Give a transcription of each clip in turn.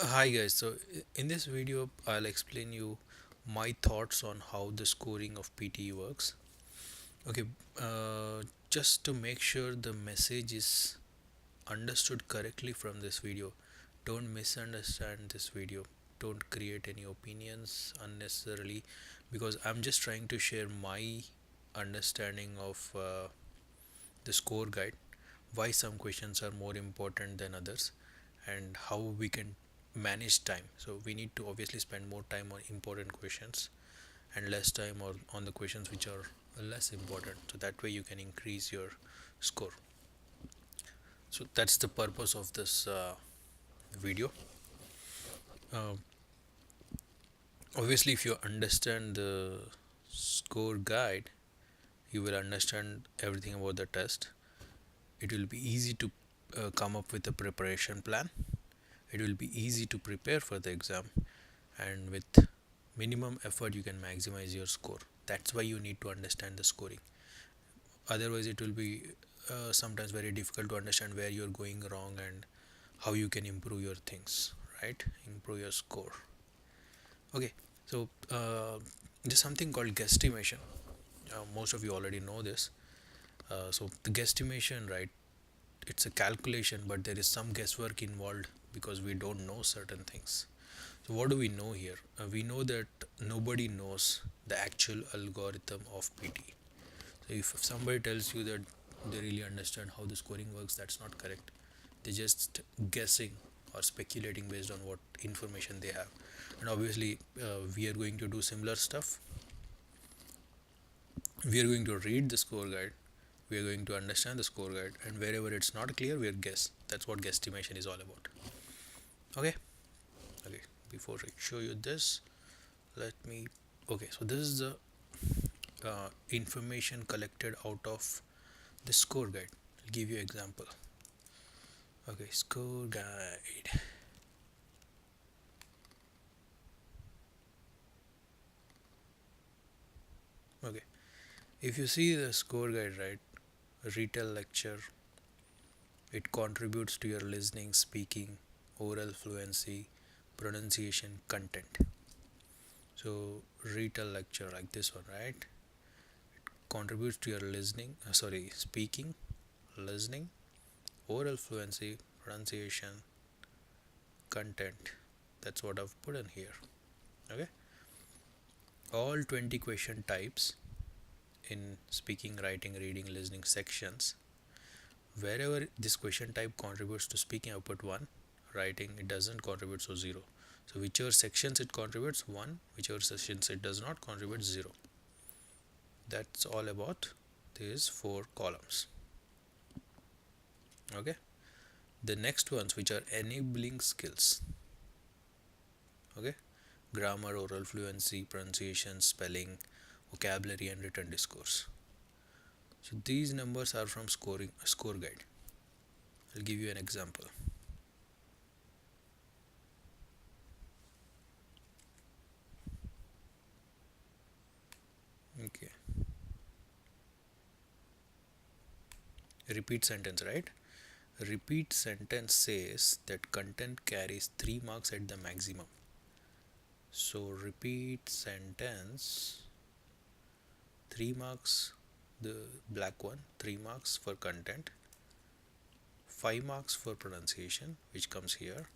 Hi guys, so in this video I'll explain you my thoughts on how the scoring of PTE works. Okay, just to make sure the message is understood correctly from this video, don't misunderstand this video. Don't create any opinions unnecessarily because I'm just trying to share my understanding of the score guide, why some questions are more important than others, and how we can manage time. So we need to obviously spend more time on important questions and less time on the questions which are less important, so that way you can increase your score. So that's the purpose of this video. uh, Obviously if you understand the score guide, you will understand everything about the test. It will be easy to come up with a preparation plan. It will be easy to prepare for the exam, and with minimum effort you can maximize your score. That's why you need to understand the scoring. Otherwise it will be sometimes very difficult to understand where you're going wrong and how you can improve your things, right? Improve your score. Okay, so there's something called guesstimation. Most of you already know this. So the guesstimation, right, it's a calculation, but there is some guesswork involved because we don't know certain things. So what do we know here? We know that nobody knows the actual algorithm of PT. So if somebody tells you that they really understand how the scoring works, that's not correct. They're just guessing or speculating based on what information they have. And obviously, we are going to do similar stuff. We are going to read the score guide. We are going to understand the score guide, and wherever it's not clear, we are guess. That's what guesstimation is all about. Okay. Okay. Before I show you this, let me. Okay. So this is the information collected out of the score guide. I'll give you an example. Okay, score guide. Okay, if you see the score guide, right, retail lecture, it contributes to your listening, speaking, oral fluency, pronunciation, content. So retail lecture like this one, right, contributes to your listening, sorry, speaking, listening, oral fluency, pronunciation, content. That's what I've put in here. Okay, all 20 question types in speaking, writing, reading, listening sections. Wherever this question type contributes to speaking, I put 1. Writing, it doesn't contribute, so 0. So whichever sections it contributes, 1. Whichever sections it does not contribute, 0. That's all about these 4 columns. Okay, the next ones, which are enabling skills. Okay, grammar, oral fluency, pronunciation, spelling, vocabulary, and written discourse. So these numbers are from score guide. I'll give you an example. Okay, repeat sentence, right? Repeat sentence says that content carries 3 marks at the maximum. So repeat sentence, 3 marks, the black one, 3 marks for content, 5 marks for pronunciation, which comes here,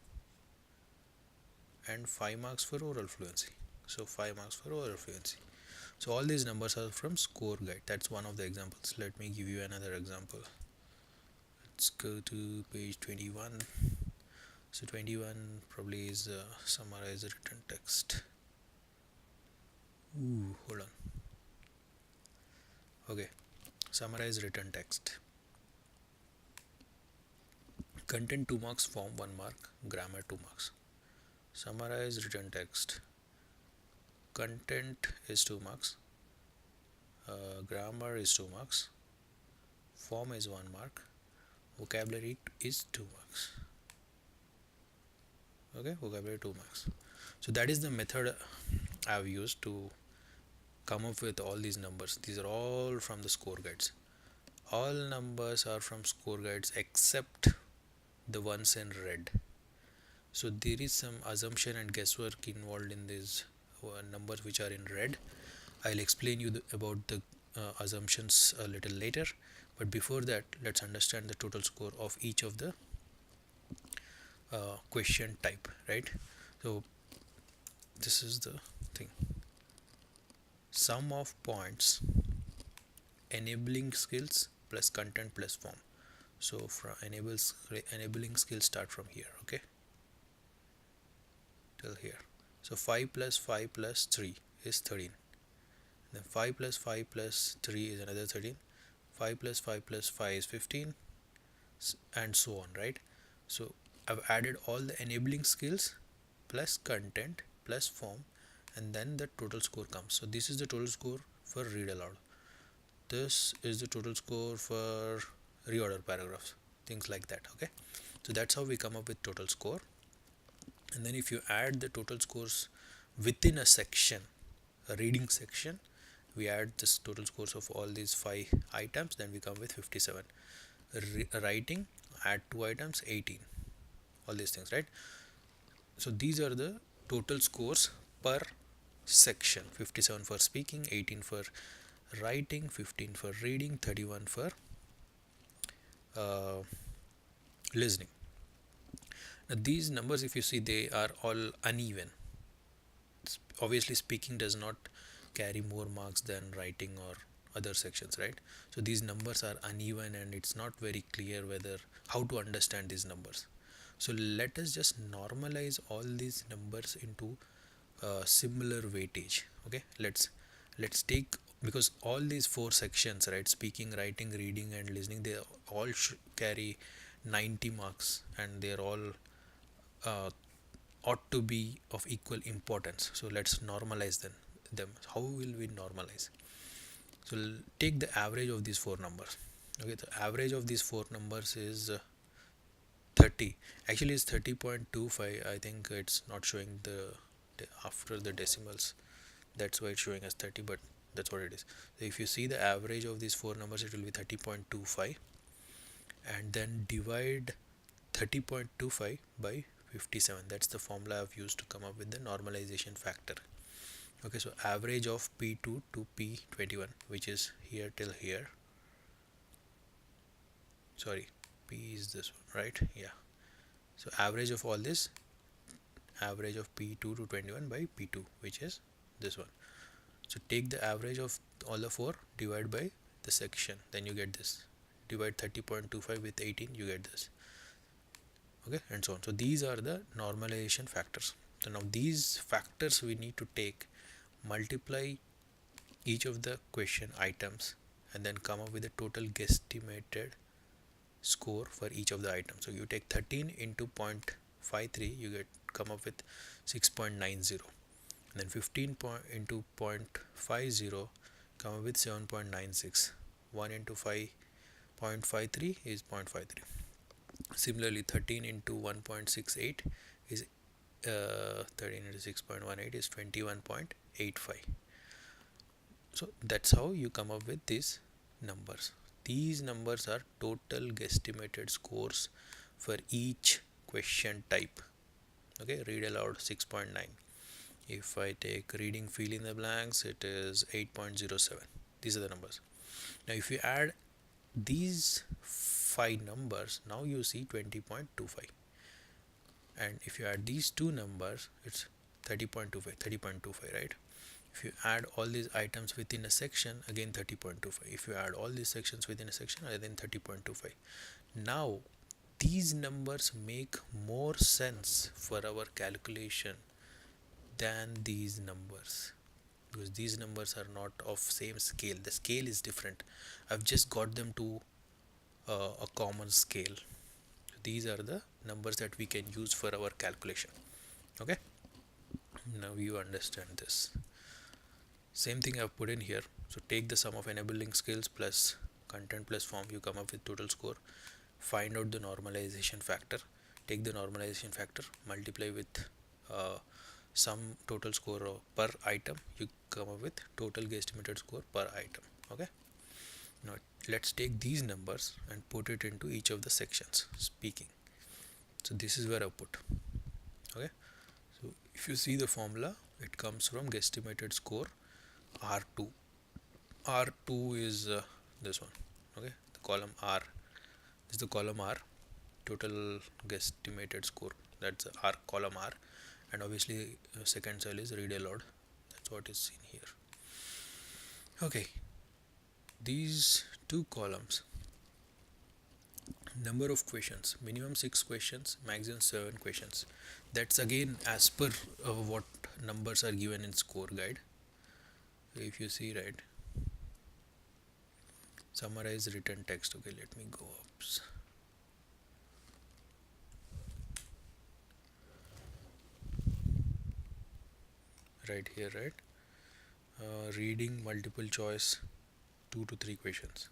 and 5 marks for oral fluency. So 5 marks for oral fluency. So all these numbers are from score guide. That's one of the examples. Let me give you another example. Let's go to page 21. So 21 probably is summarize written text. Hold on. Okay, summarize written text. Content 2 marks, form 1 mark, grammar 2 marks. Summarize written text. Content is 2 marks, grammar is 2 marks, form is 1 mark, vocabulary is 2 marks. Okay, vocabulary 2 marks. So that is the method I've used to come up with all these numbers. These are all from the score guides. All numbers are from score guides except the ones in red. So there is some assumption and guesswork involved in these numbers which are in red. I'll explain you about the assumptions a little later, but before that let's understand the total score of each of the question type, right? So this is the thing: sum of points, enabling skills plus content plus form. So from enabling skills start from here, okay, till here. So 5 plus 5 plus 3 is 13. Then 5 plus 5 plus 3 is another 13. 5 plus 5 plus 5 is 15, and so on, right? So I've added all the enabling skills plus content plus form, and then the total score comes. So this is the total score for read aloud. This is the total score for reorder paragraphs, things like that, okay? So that's how we come up with total score. And then if you add the total scores within a section, a reading section, we add this total scores of all these 5 items, then we come with 57. Writing, add 2 items, 18, all these things, right? So these are the total scores per section: 57 for speaking, 18 for writing, 15 for reading, 31 for uh, listening. Now these numbers, if you see, they are all uneven. Obviously speaking does not carry more marks than writing or other sections, right? So these numbers are uneven and it's not very clear whether how to understand these numbers. So let us just normalize all these numbers into similar weightage, okay? Let's take, because all these 4 sections, right, speaking, writing, reading and listening, they all carry 90 marks, and they're all uh, ought to be of equal importance. So let's normalize them. How will we normalize? So take the average of these 4 numbers. Okay, the average of these 4 numbers is 30. Actually it's 30.25. I think it's not showing the after the decimals, that's why it's showing as 30, but that's what it is. So if you see the average of these 4 numbers, it will be 30.25, and then divide 30.25 by 57. That's the formula I've used to come up with the normalization factor. Okay, so average of P2 to P21, which is here till here. Sorry, P is this one, right? Yeah. So average of all this, average of P2 to 21 by P2, which is this one. So take the average of all the 4, divide by the section, then you get this. Divide 30.25 with 18, you get this. Okay, and so on. So these are the normalization factors. So now these factors we need to take, multiply each of the question items, and then come up with a total guesstimated score for each of the items. So you take 13 into 0.53, you come up with 6.90. And then 15 into 0.50, come up with 7.96. 1 into 5.53 is 0.53. Similarly 13 into 1.68 is 13 into 6.18 is 21.85. So that's how you come up with these numbers. These numbers are total guesstimated scores for each question type. Okay, read aloud 6.9. If I take reading, fill in the blanks, it is 8.07. These are the numbers. Now if you add these 5 numbers, now you see 20.25, and if you add these 2 numbers, it's 30.25, right? If you add all these items within a section, again 30.25. If you add all these sections within a section, again 30.25. Now these numbers make more sense for our calculation than these numbers, because these numbers are not of same scale. The scale is different. I've just got them to a common scale. These are the numbers that we can use for our calculation. Okay, now you understand this. Same thing I've put in here. So take the sum of enabling skills plus content plus form, you come up with total score. Find out the normalization factor. Take the normalization factor, multiply with some total score per item, you come up with total guesstimated score per item. Okay, now let's take these numbers and put it into each of the sections. Speaking, so this is where I put. Okay, so if you see the formula, it comes from guesstimated score R2. R2 is this one. Okay, the column R is the column R, total guesstimated score. That's R, column R, and obviously second cell is read aloud. That's what is seen here. Okay, these two columns, number of questions, minimum 6 questions, maximum 7 questions. That's again as per what numbers are given in score guide. If you see, right, summarize written text. Okay, let me go up right here, right. Reading multiple choice 2 to 3 questions.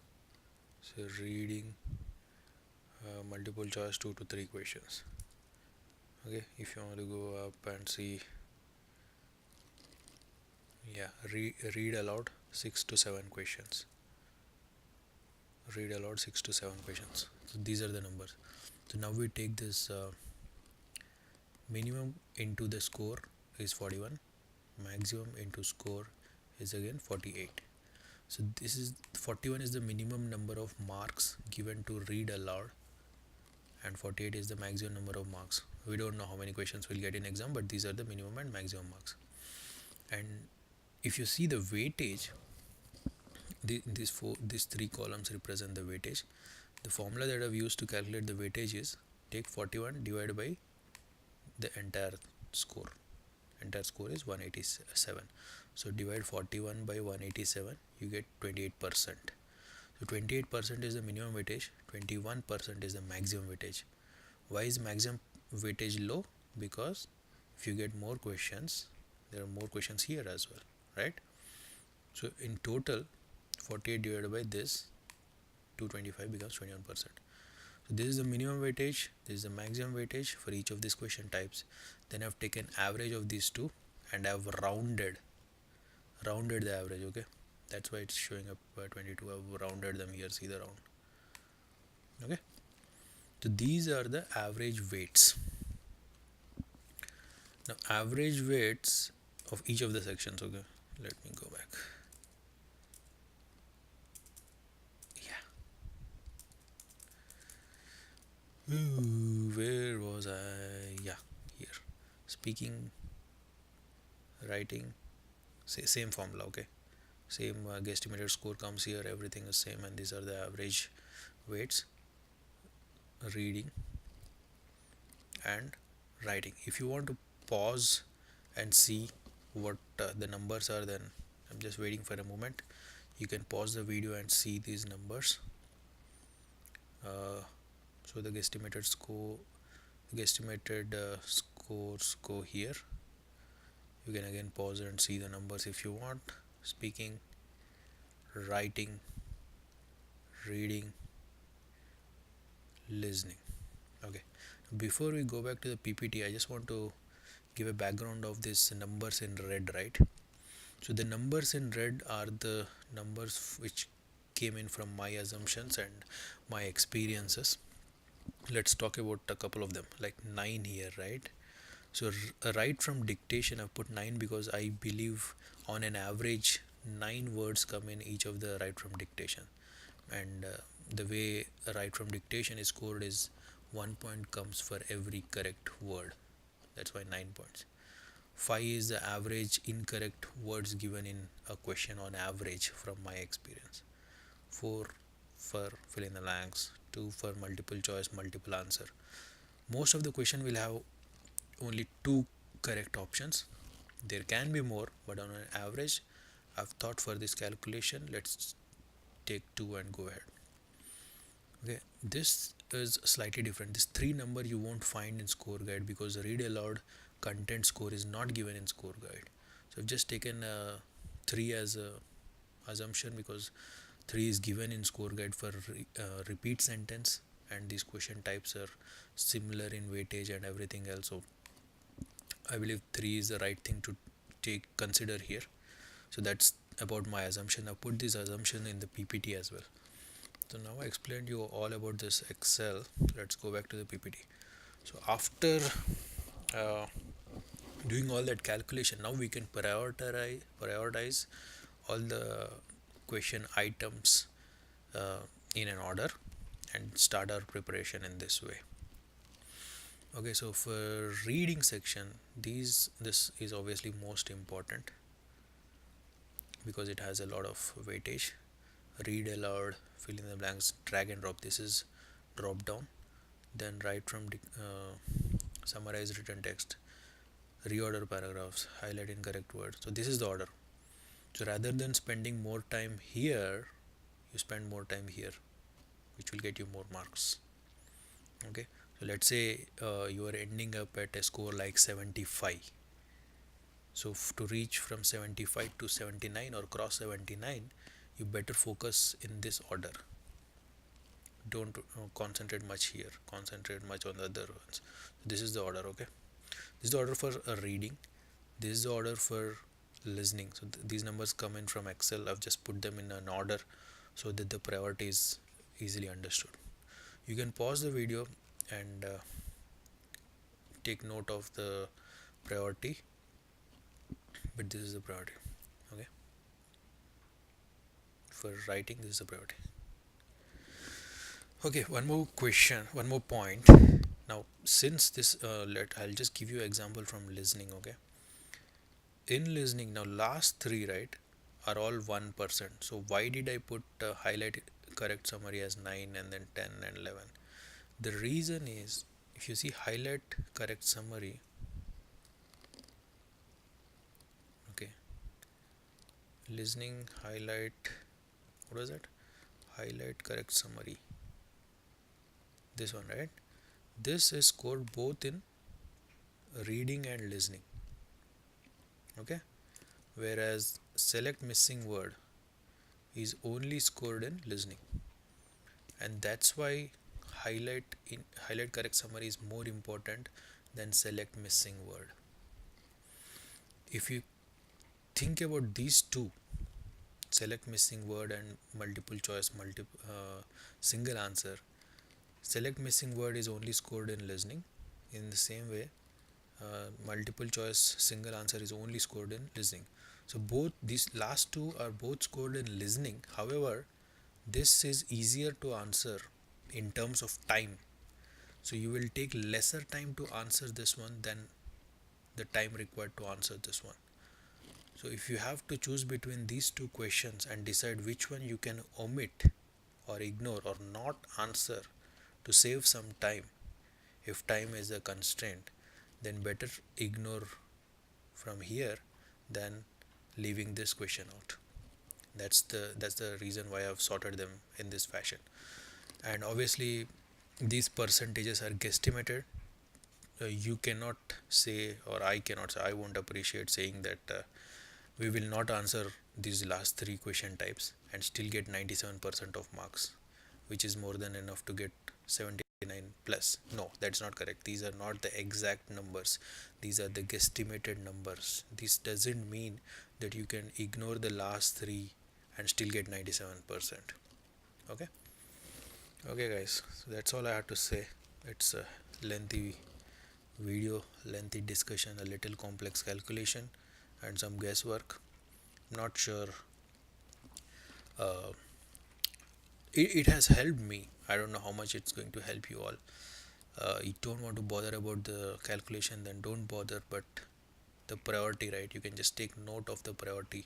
So reading multiple choice 2 to 3 questions. Okay, if you want to go up and see, yeah, read aloud 6 to 7 questions. Read aloud 6 to 7 questions. So these are the numbers. So now we take this minimum into the score is 41, maximum into score is again 48. So this is 41 is the minimum number of marks given to read aloud, and 48 is the maximum number of marks. We don't know how many questions we'll get in exam, but these are the minimum and maximum marks. And if you see the weightage, these three columns represent the weightage. The formula that I've used to calculate the weightage is take 41 divided by the entire score. Entire score is 187. So divide 41 by 187, you get 28%. So 28% is the minimum weightage, 21% is the maximum weightage. Why is maximum weightage low? Because if you get more questions, there are more questions here as well, right? So in total, 48 divided by this 225 becomes 21%. So this is the minimum weightage, this is the maximum weightage for each of these question types. Then I've taken average of these two and I've rounded the average. Okay, that's why it's showing up 22. I've rounded them here, see the round. Okay, so these are the average weights. Now average weights of each of the sections. Okay, let me go back. Where was I? Yeah, here. Speaking, writing, same formula. Okay, same guesstimated score comes here. Everything is same, and these are the average weights. Reading and writing. If you want to pause and see what the numbers are, then I'm just waiting for a moment. You can pause the video and see these numbers. So the guesstimated scores go here. You can again pause and see the numbers if you want. Speaking, writing, reading, listening. Okay, before we go back to the PPT, I just want to give a background of this numbers in red, right? So the numbers in red are the numbers which came in from my assumptions and my experiences. Let's talk about a couple of them, like 9 here, right? So right from dictation I've put 9 because I believe on an average 9 words come in each of the right from dictation, and the way right from dictation is scored is 1 point comes for every correct word. That's why 9 points. 5 is the average incorrect words given in a question on average from my experience. 4 for fill in the blanks. 2 for multiple choice, multiple answer. Most of the question will have only 2 correct options. There can be more, but on an average I've thought for this calculation, let's take 2 and go ahead. Okay, this is slightly different. This 3 number you won't find in score guide because read aloud content score is not given in score guide. So I've just taken 3 as a assumption because 3 is given in score guide for repeat sentence, and these question types are similar in weightage and everything else. So I believe 3 is the right thing to consider here. So that's about my assumption. I put this assumption in the PPT as well. So now I explained you all about this Excel. Let's go back to the PPT. So after uh, doing all that calculation, now we can prioritize all the question items in an order and start our preparation in this way. Okay, so for reading section, this is obviously most important because it has a lot of weightage. Read aloud, fill in the blanks, drag and drop. This is drop down. Then write from summarize written text, reorder paragraphs, highlight incorrect words. So this is the order. So rather than spending more time here, you spend more time here, which will get you more marks. Okay, so let's say you are ending up at a score like 75. So to reach from 75 to 79 or cross 79, you better focus in this order. Don't concentrate much here, concentrate much on the other ones. This is the order. Okay, this is the order for reading, this is the order for listening. So these numbers come in from Excel. I've just put them in an order so that the priority is easily understood. You can pause the video and take note of the priority, but this is the priority. Okay, for writing this is the priority. Okay, one more question, one more point. Now since this I'll just give you an example from listening. Okay, in listening, now last three, right, are all 1%. So why did I put highlight correct summary as 9 and then 10 and 11? The reason is, if you see highlight correct summary, okay, listening highlight, what was that? Highlight correct summary, this one, right? This is scored both in reading and listening. Okay, whereas select missing word is only scored in listening, and that's why highlight correct summary is more important than select missing word. If you think about these two, select missing word and multiple choice single answer, select missing word is only scored in listening. In the same way, multiple choice single answer is only scored in listening. So both these last two are both scored in listening. However, this is easier to answer in terms of time. So you will take lesser time to answer this one than the time required to answer this one. So if you have to choose between these two questions and decide which one you can omit or ignore or not answer to save some time, if time is a constraint, then better ignore from here than leaving this question out. That's the reason why I've sorted them in this fashion. And obviously these percentages are guesstimated. You cannot say, or I cannot say, I won't appreciate saying that we will not answer these last three question types and still get 97% of marks, which is more than enough to get 79 plus. No, that's not correct. These are not the exact numbers, these are the guesstimated numbers. This doesn't mean that you can ignore the last three and still get 97%. Okay, okay guys, so that's all I have to say. It's a lengthy video, lengthy discussion, a little complex calculation and some guesswork. Not sure uh, it has helped me. I don't know how much it's going to help you all. You don't want to bother about the calculation, then don't bother, but the priority, right, you can just take note of the priority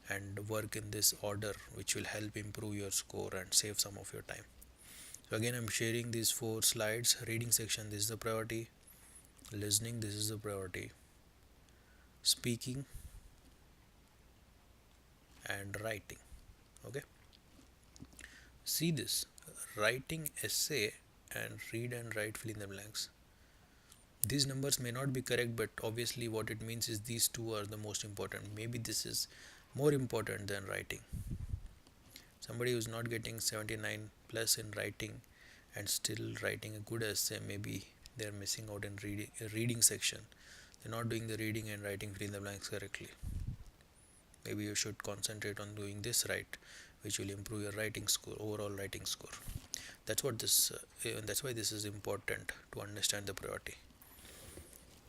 and work in this order, which will help improve your score and save some of your time. So again, I'm sharing these 4 slides. Reading section, this is the priority. Listening, this is the priority. Speaking and writing. Okay, see this: writing essay and read and write fill in the blanks. These numbers may not be correct, but obviously what it means is these two are the most important. Maybe this is more important than writing. Somebody who's not getting 79 plus in writing and still writing a good essay, maybe they're missing out in reading section. They're not doing the reading and writing fill in the blanks correctly. Maybe you should concentrate on doing this right, which will improve your writing score, overall writing score. That's why this is important, to understand the priority.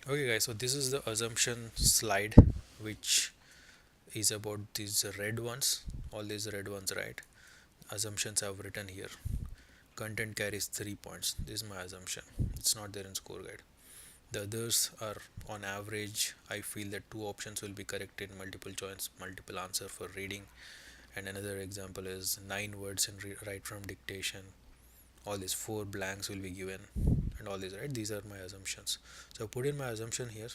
Okay guys, so this is the assumption slide, which is about these red ones, all these red ones, right? Assumptions I've written here. Content carries 3 points. This is my assumption. It's not there in score guide. The others are on average. I feel that two options will be correct in multiple choice, multiple answer for reading. And another example is 9 words in write from dictation. All these 4 blanks will be given, and all these, right? These are my assumptions. So put in my assumption here.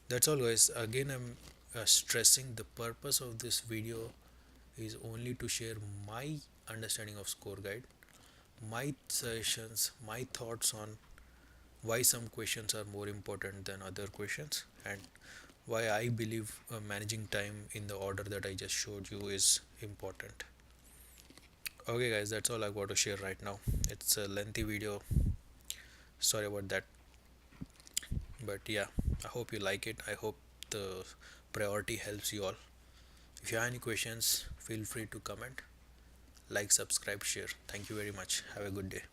That's all, guys. Again, I'm stressing the purpose of this video is only to share my understanding of score guide, my suggestions, my thoughts on why some questions are more important than other questions, and why I believe managing time in the order that I just showed you is important. Okay, guys, that's all I've got to share right now. It's a lengthy video. Sorry about that. But yeah, I hope you like it. I hope the priority helps you all. If you have any questions, feel free to comment, like, subscribe, share. Thank you very much. Have a good day.